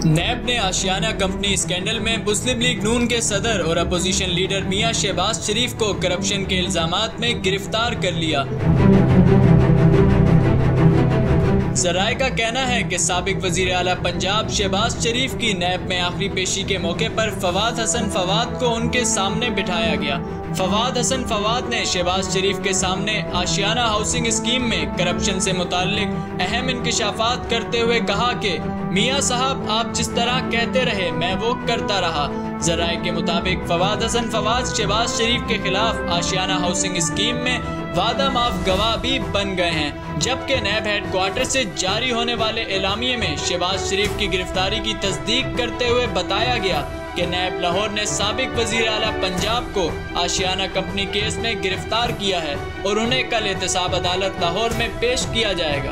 नैब ने आशियाना company scandal में मुस्लिम league नून के सदर और अपोजिशन लीडर मियां शहबाज शरीफ को करप्शन के इल्जामात में गिरफ्तार कर लिया। ज़राए का कहना है कि साबिक वजीर आला पंजाब शहबाज शरीफ की नैब में आखिरी पेशी के मौके पर फवाद हसन फवाद को उनके सामने बिठाया गया। फवाद हसन फवाद ने शहबाज शरीफ के सामने आशियाना हाउसिंग स्कीम में करप्शन से मुताल्लिक अहम इंकिशाफात करते हुए कहा कि मियां साहब आप जिस तरह कहते रहे मैं वो करता रहा। ज़राए के मुताबिक फवाद हसन फवाद शहबाज शरीफ के खिलाफ आशियाना हाउसिंग स्कीम में वादा माफ गवाह भी बन गए हैं, जबकि नैब हेडक्वार्टर से जारी होने वाले एलामिये में शहबाज शरीफ की गिरफ्तारी की तस्दीक करते हुए बताया गया कि नैब लाहौर ने साबिक वजीर आला पंजाब को आशियाना कंपनी केस में गिरफ्तार किया है और उन्हें कल एहतसाब अदालत लाहौर में पेश किया जाएगा।